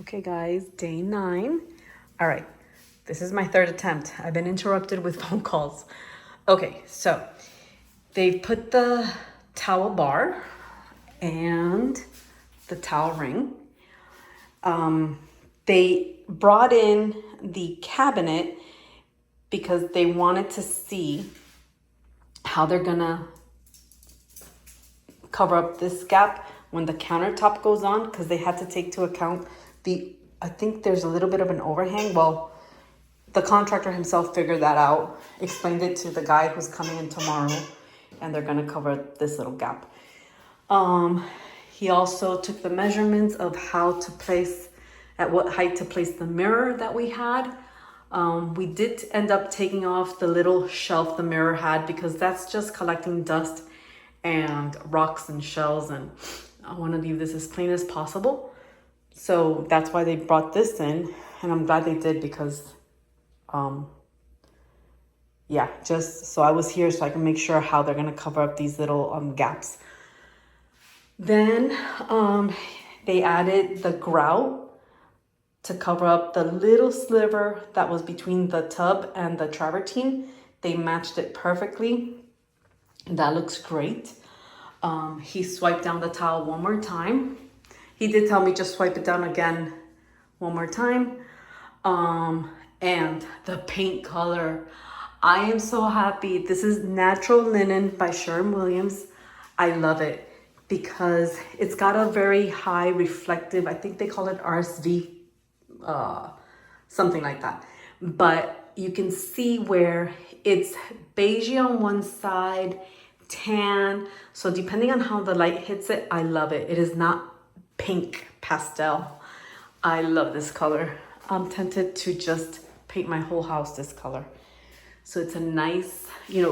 Okay guys, day 9. All right, this is my third attempt. I've been interrupted with phone calls. Okay, so they've put the towel bar and the towel ring. They brought in the cabinet because they wanted to see how they're gonna cover up this gap when the countertop goes on, because they had to take into account I think there's a little bit of an overhang. Well, the contractor himself figured that out, explained it to the guy who's coming in tomorrow, and they're gonna cover this little gap. He also took the measurements of at what height to place the mirror that we had. We did end up taking off the little shelf the mirror had because that's just collecting dust and rocks and shells, and I want to leave this as clean as possible. So that's why they brought this in, and I'm glad they did because just so I was here so I can make sure how they're gonna cover up these little gaps. Then they added the grout to cover up the little sliver that was between the tub and the travertine. They matched it perfectly. That looks great. He swiped down the towel one more time. He did tell me just swipe it down again one more time. And the paint color, I am so happy. This is Natural Linen by Sherwin-Williams. I love it because it's got a very high reflective, I think they call it RSV, something like that. But you can see where it's beigey on one side, tan. So depending on how the light hits it, I love it. It is not pink pastel. I love this color. I'm tempted to just paint my whole house this color. So it's a nice,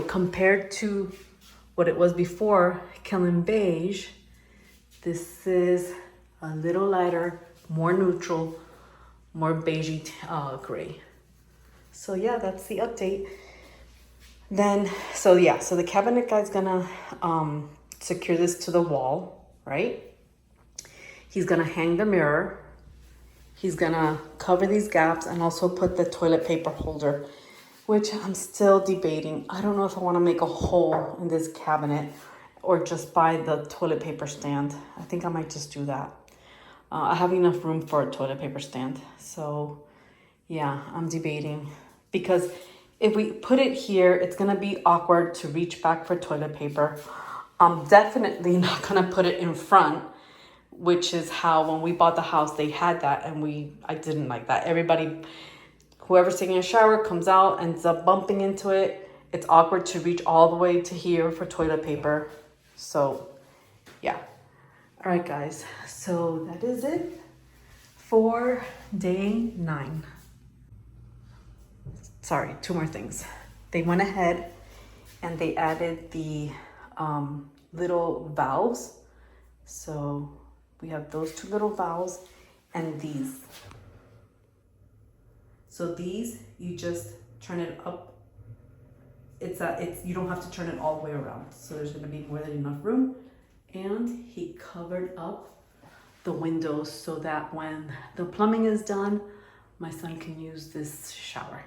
compared to what it was before, Killing Beige, this is a little lighter, more neutral, more beigey gray. So yeah, that's the update. Then, so the cabinet guy's gonna secure this to the wall, right? He's gonna hang the mirror. He's gonna cover these gaps and also put the toilet paper holder, which I'm still debating. I don't know if I wanna make a hole in this cabinet or just buy the toilet paper stand. I think I might just do that. I have enough room for a toilet paper stand. So yeah, I'm debating because if we put it here, it's gonna be awkward to reach back for toilet paper. I'm definitely not gonna put it in front, which is how when we bought the house, they had that, and I didn't like that. Whoever's taking a shower comes out, ends up bumping into it. It's awkward to reach all the way to here for toilet paper. So yeah. All right, guys. So that is it for day 9. Sorry, 2 more things. They went ahead and they added the little valves. So we have those 2 little valves and these. So these, you just turn it up. You don't have to turn it all the way around. So there's gonna be more than enough room. And he covered up the windows so that when the plumbing is done, my son can use this shower.